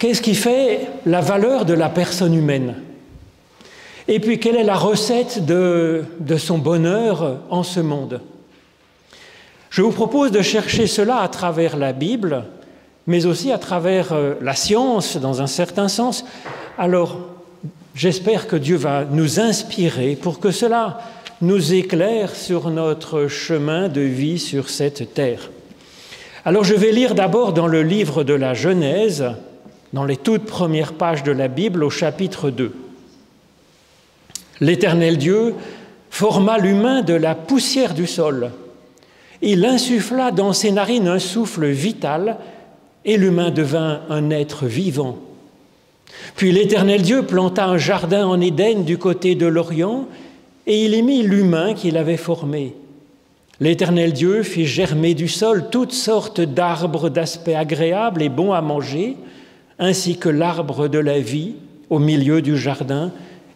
Qu'est-ce qui fait la valeur de la personne humaine? Et puis, quelle est la recette de son bonheur en ce monde? Je vous propose de chercher cela à travers la Bible, mais aussi à travers la science, dans un certain sens. Alors, j'espère que Dieu va nous inspirer pour que cela nous éclaire sur notre chemin de vie sur cette terre. Alors, je vais lire d'abord dans le livre de la Genèse, dans les toutes premières pages de la Bible, au chapitre 2. L'Éternel Dieu forma l'humain de la poussière du sol. Il insuffla dans ses narines un souffle vital et l'humain devint un être vivant. Puis l'Éternel Dieu planta un jardin en Éden du côté de l'Orient et il y mit l'humain qu'il avait formé. L'Éternel Dieu fit germer du sol toutes sortes d'arbres d'aspect agréable et bons à manger, ainsi que l'arbre de la vie au milieu du jardin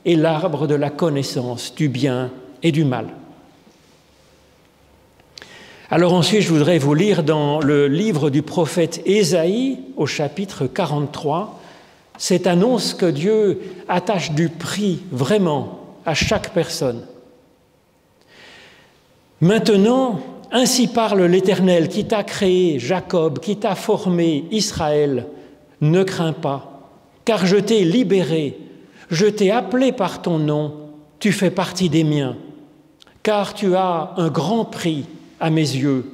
et l'arbre de la connaissance du bien et du mal. Alors ensuite, je voudrais vous lire dans le livre du prophète Ésaïe, au chapitre 43, cette annonce que Dieu attache du prix vraiment à chaque personne. Maintenant, ainsi parle l'Éternel qui t'a créé, Jacob, qui t'a formé, Israël. Ne crains pas, car je t'ai libéré, je t'ai appelé par ton nom, tu fais partie des miens, car tu as un grand prix à mes yeux,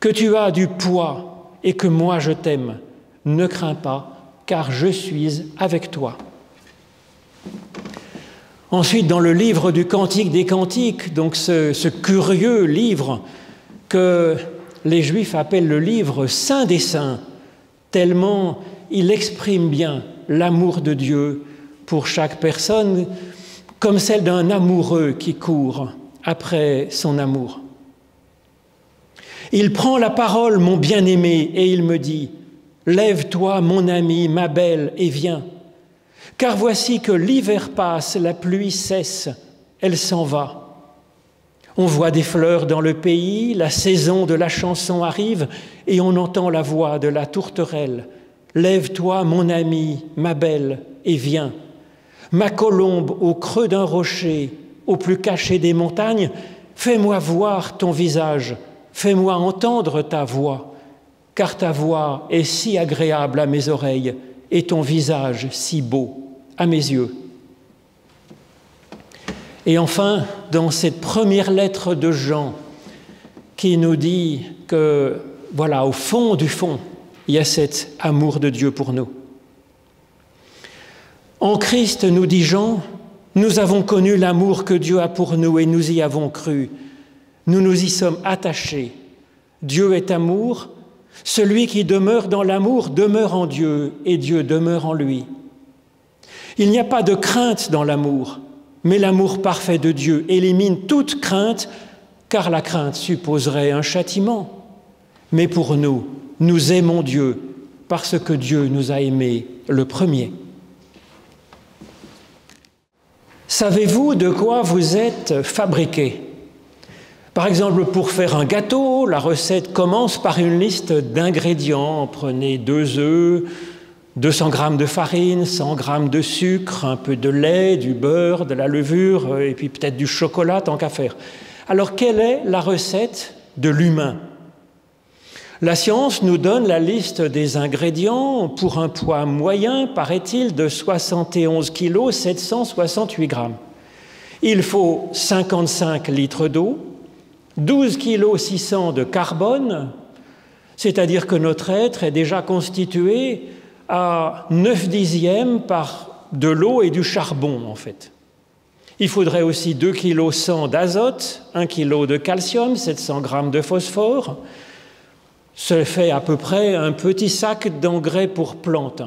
que tu as du poids et que moi je t'aime. Ne crains pas, car je suis avec toi. Ensuite, dans le livre du Cantique des Cantiques, donc ce curieux livre que les Juifs appellent le livre saint des saints, tellement il exprime bien l'amour de Dieu pour chaque personne, comme celle d'un amoureux qui court après son amour. Il prend la parole, mon bien-aimé, et il me dit « Lève-toi, mon ami, ma belle, et viens. Car voici que l'hiver passe, la pluie cesse, elle s'en va. On voit des fleurs dans le pays, la saison de la chanson arrive, et on entend la voix de la tourterelle. Lève-toi, mon ami, ma belle, et viens. Ma colombe au creux d'un rocher, au plus caché des montagnes, fais-moi voir ton visage, fais-moi entendre ta voix, car ta voix est si agréable à mes oreilles et ton visage si beau à mes yeux. » Et enfin, dans cette première lettre de Jean, qui nous dit que, voilà, au fond du fond, il y a cet amour de Dieu pour nous. En Christ, nous dit Jean, nous avons connu l'amour que Dieu a pour nous et nous y avons cru. Nous nous y sommes attachés. Dieu est amour. Celui qui demeure dans l'amour demeure en Dieu et Dieu demeure en lui. Il n'y a pas de crainte dans l'amour, mais l'amour parfait de Dieu élimine toute crainte, car la crainte supposerait un châtiment. Mais pour nous, nous aimons Dieu parce que Dieu nous a aimés le premier. Savez-vous de quoi vous êtes fabriqués? Par exemple, pour faire un gâteau, la recette commence par une liste d'ingrédients. Prenez 2 œufs, 200 grammes de farine, 100 grammes de sucre, un peu de lait, du beurre, de la levure et puis peut-être du chocolat, tant qu'à faire. Alors, quelle est la recette de l'humain? La science nous donne la liste des ingrédients pour un poids moyen, paraît-il, de 71 kg 768 grammes. Il faut 55 litres d'eau, 12 kg 600 de carbone, c'est-à-dire que notre être est déjà constitué à 9/10 par de l'eau et du charbon, en fait. Il faudrait aussi 2 kg 100 d'azote, 1 kg de calcium, 700 grammes de phosphore. Ça fait à peu près un petit sac d'engrais pour plantes.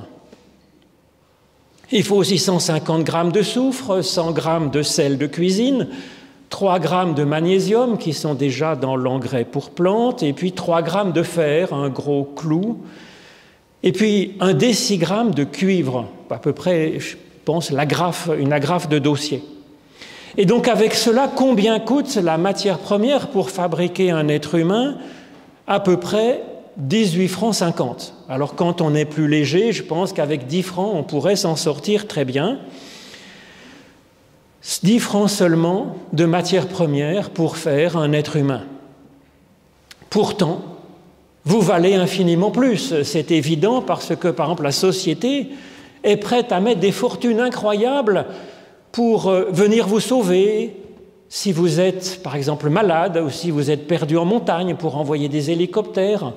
Il faut aussi 150 grammes de soufre, 100 grammes de sel de cuisine, 3 grammes de magnésium qui sont déjà dans l'engrais pour plantes, et puis 3 grammes de fer, un gros clou, et puis 1 décigramme de cuivre, à peu près, je pense, une agrafe de dossier. Et donc avec cela, combien coûte la matière première pour fabriquer un être humain? À peu près 18 francs 50. Alors quand on est plus léger, je pense qu'avec 10 francs, on pourrait s'en sortir très bien. 10 francs seulement de matières premières pour faire un être humain. Pourtant, vous valez infiniment plus. C'est évident parce que, par exemple, la société est prête à mettre des fortunes incroyables pour venir vous sauver si vous êtes, par exemple, malade ou si vous êtes perdu en montagne, pour envoyer des hélicoptères,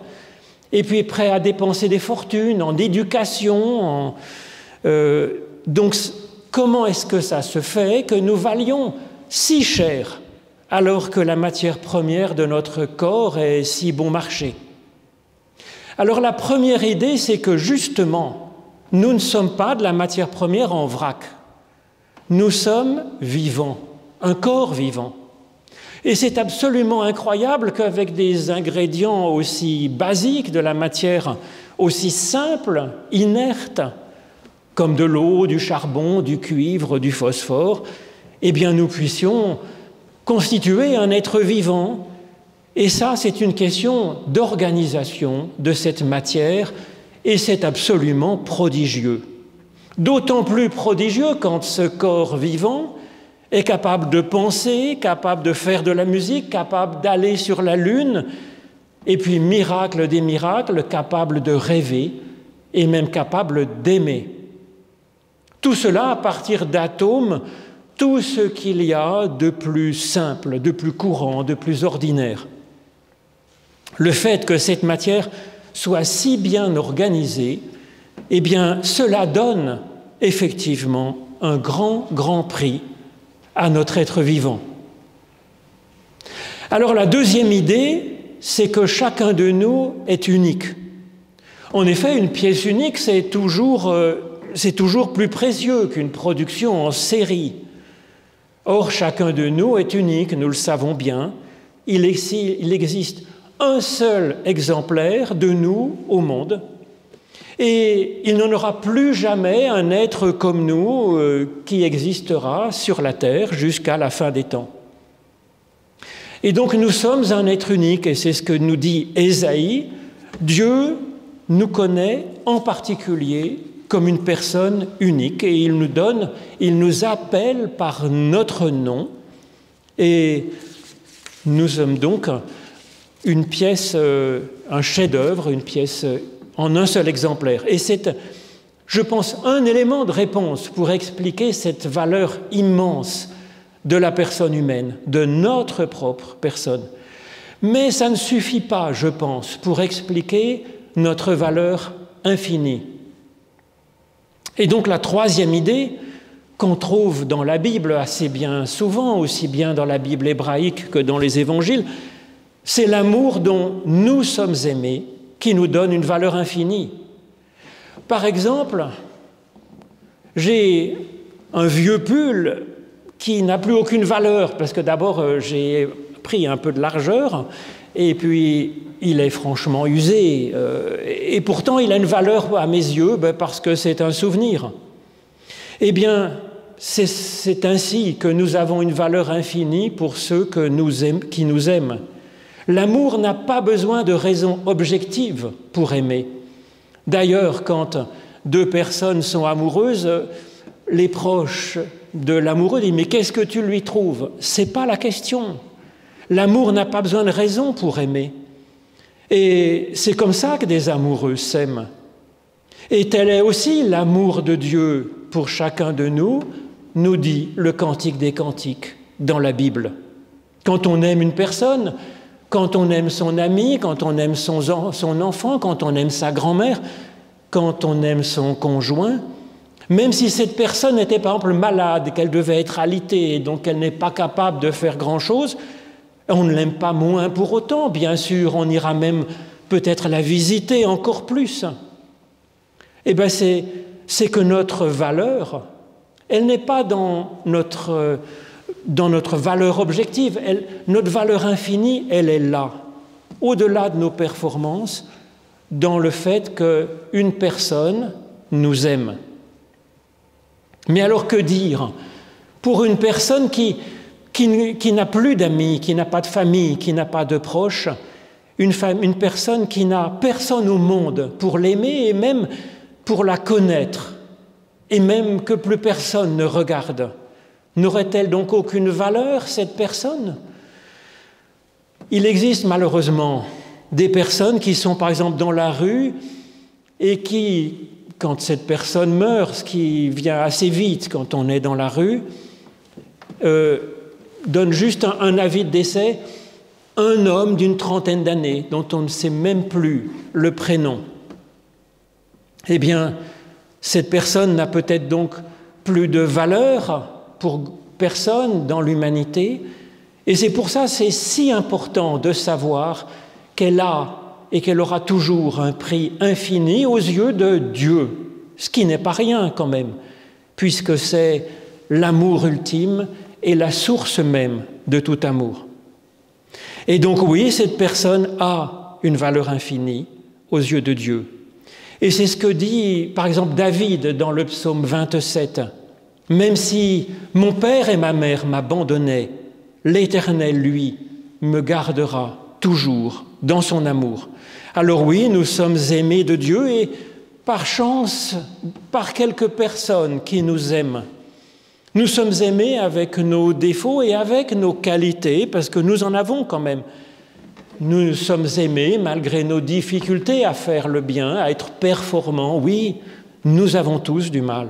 et puis prêt à dépenser des fortunes en éducation. Donc, comment est-ce que ça se fait que nous valions si cher alors que la matière première de notre corps est si bon marché? Alors la première idée, c'est que justement, nous ne sommes pas de la matière première en vrac. Nous sommes vivants, un corps vivant. Et c'est absolument incroyable qu'avec des ingrédients aussi basiques, de la matière aussi simple, inerte, comme de l'eau, du charbon, du cuivre, du phosphore, eh bien nous puissions constituer un être vivant. Et ça, c'est une question d'organisation de cette matière, et c'est absolument prodigieux. D'autant plus prodigieux quand ce corps vivant est capable de penser, capable de faire de la musique, capable d'aller sur la Lune, et puis, miracle des miracles, capable de rêver et même capable d'aimer. Tout cela à partir d'atomes, tout ce qu'il y a de plus simple, de plus courant, de plus ordinaire. Le fait que cette matière soit si bien organisée, eh bien, cela donne effectivement un grand, grand prix à notre être vivant. Alors la deuxième idée, c'est que chacun de nous est unique. En effet, une pièce unique, c'est toujours plus précieux qu'une production en série. Or, chacun de nous est unique, nous le savons bien. Il existe un seul exemplaire de nous au monde, et il n'en aura plus jamais un être comme nous qui existera sur la terre jusqu'à la fin des temps. Et donc nous sommes un être unique, et c'est ce que nous dit Ésaïe. Dieu nous connaît en particulier comme une personne unique, et il nous appelle par notre nom, et nous sommes donc une pièce, un chef-d'œuvre, une pièce en un seul exemplaire. Et c'est, je pense, un élément de réponse pour expliquer cette valeur immense de la personne humaine, de notre propre personne. Mais ça ne suffit pas, je pense, pour expliquer notre valeur infinie. Et donc la troisième idée qu'on trouve dans la Bible assez bien souvent, aussi bien dans la Bible hébraïque que dans les évangiles, c'est l'amour dont nous sommes aimés qui nous donne une valeur infinie. Par exemple, j'ai un vieux pull qui n'a plus aucune valeur, parce que d'abord j'ai pris un peu de largeur, et puis il est franchement usé, et pourtant il a une valeur à mes yeux, parce que c'est un souvenir. Eh bien, c'est ainsi que nous avons une valeur infinie pour ceux qui nous aiment. L'amour n'a pas besoin de raisons objectives pour aimer. D'ailleurs, quand deux personnes sont amoureuses, les proches de l'amoureux disent « Mais qu'est-ce que tu lui trouves ?» C'est pas la question. L'amour n'a pas besoin de raison pour aimer. Et c'est comme ça que des amoureux s'aiment. Et tel est aussi l'amour de Dieu pour chacun de nous, nous dit le Cantique des Cantiques dans la Bible. Quand on aime une personne, quand on aime son ami, quand on aime son enfant, quand on aime sa grand-mère, quand on aime son conjoint, même si cette personne était par exemple malade, qu'elle devait être alitée, donc elle n'est pas capable de faire grand-chose, on ne l'aime pas moins pour autant, bien sûr, on ira même peut-être la visiter encore plus. Eh bien, c'est que notre valeur, elle n'est pas dans notre valeur objective. Notre valeur infinie, elle est là, au-delà de nos performances, dans le fait qu'une personne nous aime. Mais alors que dire pour une personne qui n'a plus d'amis, qui n'a pas de famille, qui n'a pas de proches, une personne qui n'a personne au monde pour l'aimer et même pour la connaître, et même que plus personne ne regarde. N'aurait-elle donc aucune valeur, cette personne? Il existe malheureusement des personnes qui sont par exemple dans la rue et qui, quand cette personne meurt, ce qui vient assez vite quand on est dans la rue, donne juste un avis de décès, un homme d'une trentaine d'années dont on ne sait même plus le prénom. Eh bien, cette personne n'a peut-être donc plus de valeur pour personne dans l'humanité, et c'est pour ça que c'est si important de savoir qu'elle a et qu'elle aura toujours un prix infini aux yeux de Dieu, ce qui n'est pas rien quand même, puisque c'est l'amour ultime et la source même de tout amour. Et donc oui, cette personne a une valeur infinie aux yeux de Dieu. Et c'est ce que dit par exemple David dans le psaume 27. « Même si mon père et ma mère m'abandonnaient, l'Éternel, lui, me gardera toujours dans son amour. » Alors oui, nous sommes aimés de Dieu et par chance, par quelques personnes qui nous aiment. Nous sommes aimés avec nos défauts et avec nos qualités, parce que nous en avons quand même. Nous sommes aimés malgré nos difficultés à faire le bien, à être performants. Oui, nous avons tous du mal.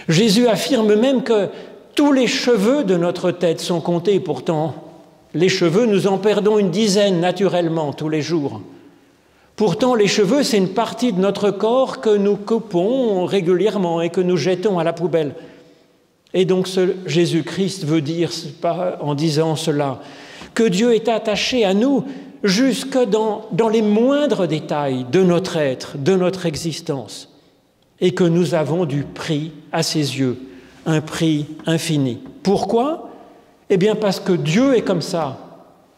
Jésus affirme même que tous les cheveux de notre tête sont comptés. Pourtant, les cheveux, nous en perdons une dizaine naturellement tous les jours. Pourtant, les cheveux, c'est une partie de notre corps que nous coupons régulièrement et que nous jetons à la poubelle. Et donc, Jésus-Christ veut dire, en disant cela, que Dieu est attaché à nous jusque dans les moindres détails de notre être, de notre existence, et que nous avons du prix à ses yeux, un prix infini. Pourquoi? Eh bien parce que Dieu est comme ça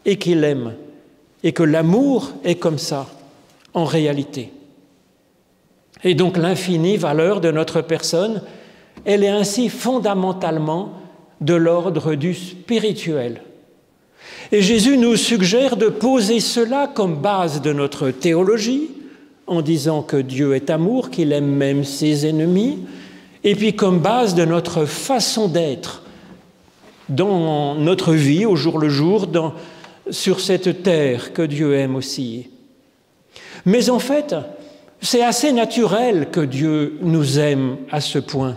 et qu'il aime, et que l'amour est comme ça en réalité. Et donc l'infinie valeur de notre personne, elle est ainsi fondamentalement de l'ordre du spirituel. Et Jésus nous suggère de poser cela comme base de notre théologie, en disant que Dieu est amour, qu'il aime même ses ennemis, et puis comme base de notre façon d'être dans notre vie au jour le jour, sur cette terre que Dieu aime aussi. Mais en fait, c'est assez naturel que Dieu nous aime à ce point,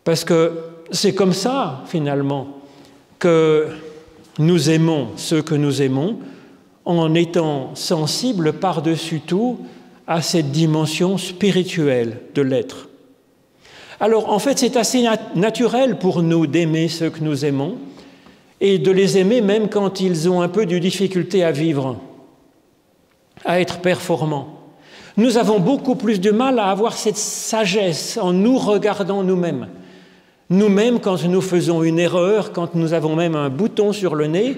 parce que c'est comme ça, finalement, que nous aimons ceux que nous aimons, en étant sensibles par-dessus tout à cette dimension spirituelle de l'être. Alors, en fait, c'est assez naturel pour nous d'aimer ceux que nous aimons et de les aimer même quand ils ont un peu de difficulté à vivre, à être performants. Nous avons beaucoup plus de mal à avoir cette sagesse en nous regardant nous-mêmes. Nous-mêmes, quand nous faisons une erreur, quand nous avons même un bouton sur le nez,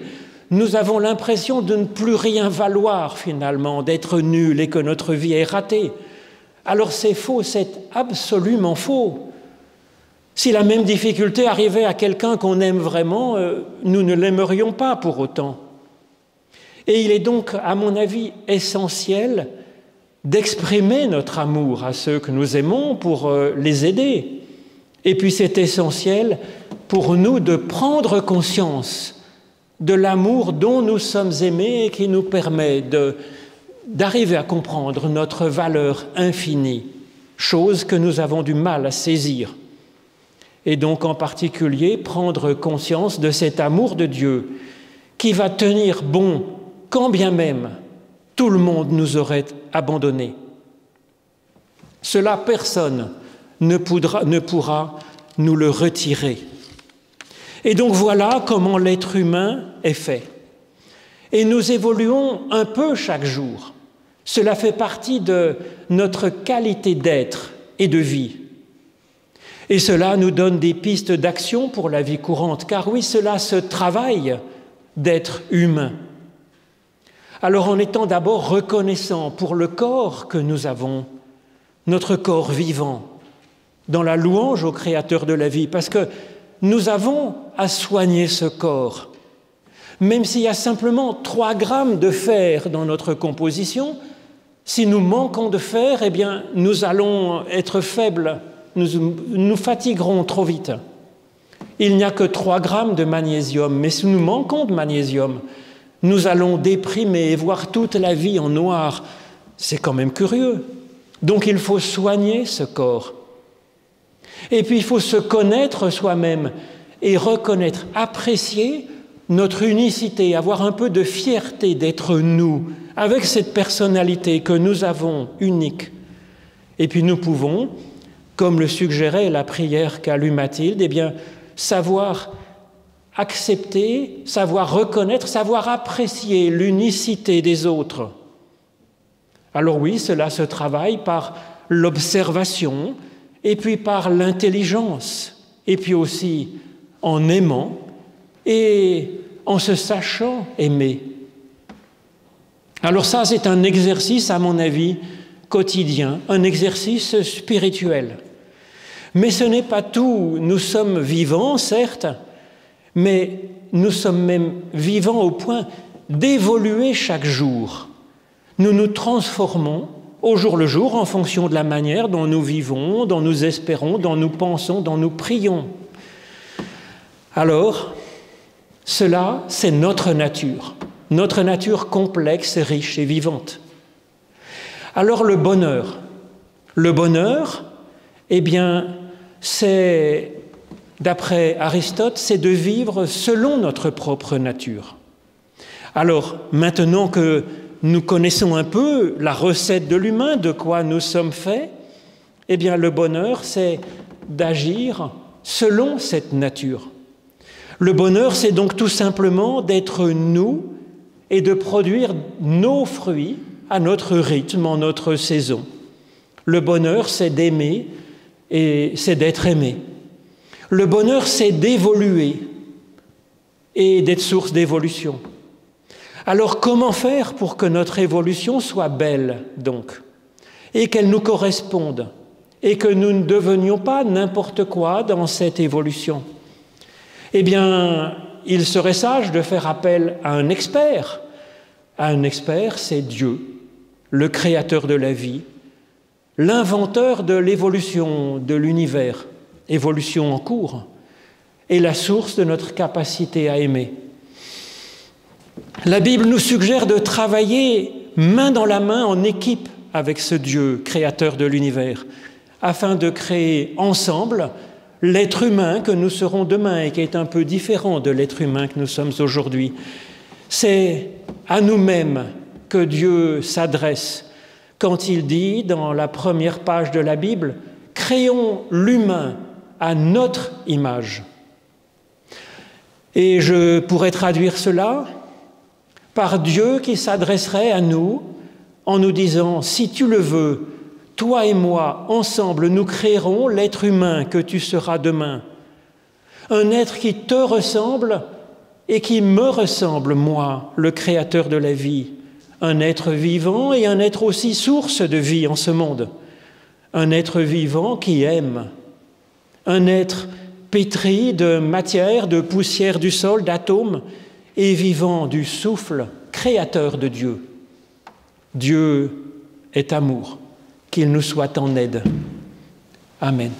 nous avons l'impression de ne plus rien valoir finalement, d'être nuls et que notre vie est ratée. Alors c'est faux, c'est absolument faux. Si la même difficulté arrivait à quelqu'un qu'on aime vraiment, nous ne l'aimerions pas pour autant. Et il est donc, à mon avis, essentiel d'exprimer notre amour à ceux que nous aimons pour les aider. Et puis c'est essentiel pour nous de prendre conscience de l'amour dont nous sommes aimés et qui nous permet d'arriver à comprendre notre valeur infinie, chose que nous avons du mal à saisir. Et donc en particulier prendre conscience de cet amour de Dieu qui va tenir bon quand bien même tout le monde nous aurait abandonnés. Cela, personne ne pourra nous le retirer. Et donc voilà comment l'être humain est fait. Et nous évoluons un peu chaque jour. Cela fait partie de notre qualité d'être et de vie. Et cela nous donne des pistes d'action pour la vie courante, car oui, cela se travaille d'être humain. Alors en étant d'abord reconnaissant pour le corps que nous avons, notre corps vivant, dans la louange au Créateur de la vie, parce que nous avons à soigner ce corps. Même s'il y a simplement 3 grammes de fer dans notre composition, si nous manquons de fer, eh bien, nous allons être faibles, nous fatiguerons trop vite. Il n'y a que 3 grammes de magnésium, mais si nous manquons de magnésium, nous allons déprimer et voir toute la vie en noir. C'est quand même curieux. Donc il faut soigner ce corps. Et puis il faut se connaître soi-même et reconnaître, apprécier notre unicité, avoir un peu de fierté d'être nous, avec cette personnalité que nous avons unique. Et puis nous pouvons, comme le suggérait la prière qu'a lue Mathilde, eh bien, savoir accepter, savoir reconnaître, savoir apprécier l'unicité des autres. Alors oui, cela se travaille par l'observation, et puis par l'intelligence, et puis aussi en aimant et en se sachant aimer. Alors ça, c'est un exercice, à mon avis, quotidien, un exercice spirituel. Mais ce n'est pas tout. Nous sommes vivants, certes, mais nous sommes même vivants au point d'évoluer chaque jour. Nous nous transformons au jour le jour en fonction de la manière dont nous vivons, dont nous espérons, dont nous pensons, dont nous prions. Alors, cela, c'est notre nature complexe, riche et vivante. Alors le bonheur, eh bien, c'est, d'après Aristote, c'est de vivre selon notre propre nature. Alors, maintenant que nous connaissons un peu la recette de l'humain, de quoi nous sommes faits, eh bien, le bonheur, c'est d'agir selon cette nature. Le bonheur, c'est donc tout simplement d'être nous et de produire nos fruits à notre rythme, en notre saison. Le bonheur, c'est d'aimer et c'est d'être aimé. Le bonheur, c'est d'évoluer et d'être source d'évolution. Alors, comment faire pour que notre évolution soit belle, donc, et qu'elle nous corresponde, et que nous ne devenions pas n'importe quoi dans cette évolution? Eh bien, il serait sage de faire appel à un expert. Un expert, c'est Dieu, le créateur de la vie, l'inventeur de l'évolution de l'univers, évolution en cours, et la source de notre capacité à aimer. La Bible nous suggère de travailler main dans la main en équipe avec ce Dieu, créateur de l'univers, afin de créer ensemble l'être humain que nous serons demain et qui est un peu différent de l'être humain que nous sommes aujourd'hui. C'est à nous-mêmes que Dieu s'adresse quand il dit dans la première page de la Bible « Créons l'humain à notre image ». Et je pourrais traduire cela par Dieu qui s'adresserait à nous en nous disant « Si tu le veux, toi et moi, ensemble, nous créerons l'être humain que tu seras demain. Un être qui te ressemble et qui me ressemble, moi, le créateur de la vie. Un être vivant et un être aussi source de vie en ce monde. Un être vivant qui aime. Un être pétri de matière, de poussière du sol, d'atomes, et vivant du souffle créateur de Dieu. Dieu est amour. Qu'il nous soit en aide. Amen.